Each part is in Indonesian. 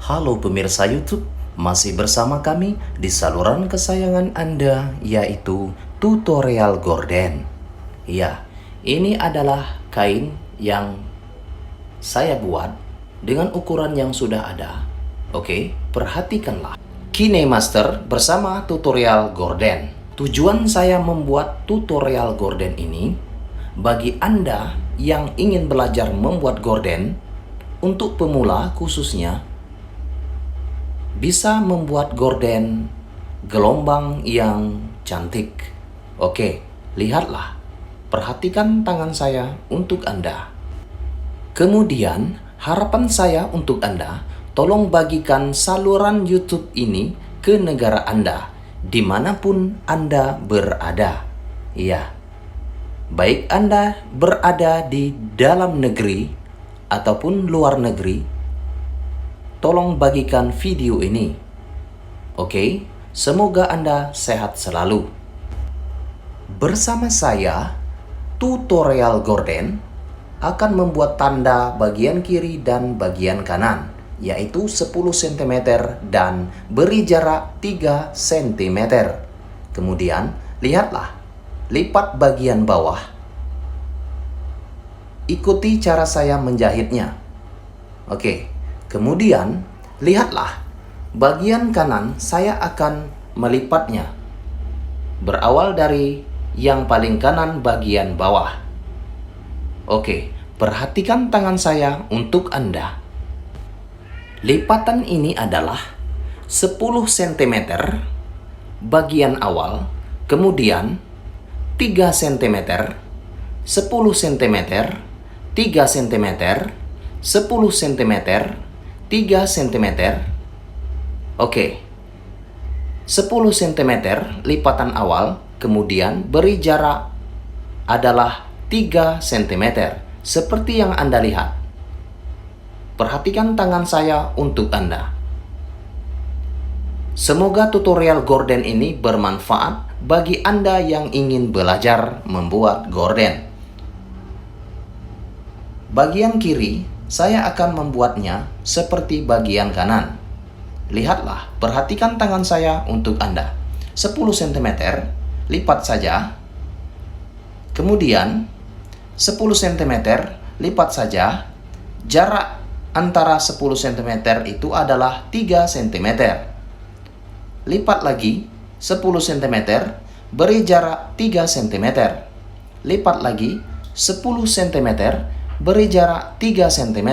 Halo pemirsa YouTube, masih bersama kami di saluran kesayangan Anda, yaitu tutorial gorden. Ya, ini adalah kain yang saya buat dengan ukuran yang sudah ada. Oke, perhatikanlah. KineMaster bersama tutorial gorden. Tujuan saya membuat tutorial gorden ini bagi Anda yang ingin belajar membuat gorden, untuk pemula khususnya, bisa membuat gorden gelombang yang cantik. Oke, lihatlah. Perhatikan tangan saya untuk Anda. Kemudian, harapan saya untuk Anda, tolong bagikan saluran YouTube ini ke negara Anda, dimanapun Anda berada. Ya, baik Anda berada di dalam negeri ataupun luar negeri, tolong bagikan video ini. Oke, semoga Anda sehat selalu. Bersama saya, tutorial gorden akan membuat tanda bagian kiri dan bagian kanan, yaitu 10 cm dan beri jarak 3 cm. Kemudian, lihatlah, lipat bagian bawah. Ikuti cara saya menjahitnya. Oke. Kemudian, lihatlah, bagian kanan saya akan melipatnya. Berawal dari yang paling kanan bagian bawah. Oke, perhatikan tangan saya untuk Anda. Lipatan ini adalah 10 cm bagian awal, kemudian 3 cm, 10 cm, 3 cm, 10 cm, 3 cm. Oke. 10 cm lipatan awal, kemudian beri jarak adalah 3 cm, seperti yang Anda lihat. Perhatikan tangan saya untuk Anda. Semoga tutorial gorden ini bermanfaat bagi Anda yang ingin belajar membuat gorden. Bagian kiri saya akan membuatnya seperti bagian kanan. Lihatlah, perhatikan tangan saya untuk Anda. 10 cm, lipat saja. Kemudian, 10 cm, lipat saja. Jarak antara 10 cm itu adalah 3 cm. Lipat lagi, 10 cm, beri jarak 3 cm. Lipat lagi, 10 cm, beri jarak 3 cm.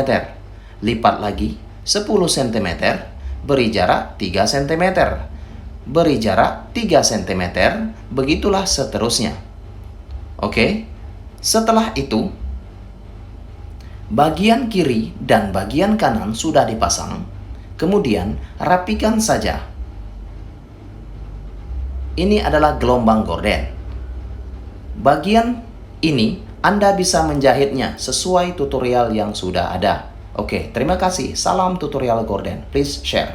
Lipat lagi 10 cm, beri jarak 3 cm. Beri jarak 3 cm, begitulah seterusnya. Oke. Setelah itu, bagian kiri dan bagian kanan sudah dipasang. Kemudian rapikan saja. Ini adalah gelombang gorden. Bagian ini Anda bisa menjahitnya sesuai tutorial yang sudah ada. Oke, terima kasih. Salam tutorial gorden. Please share.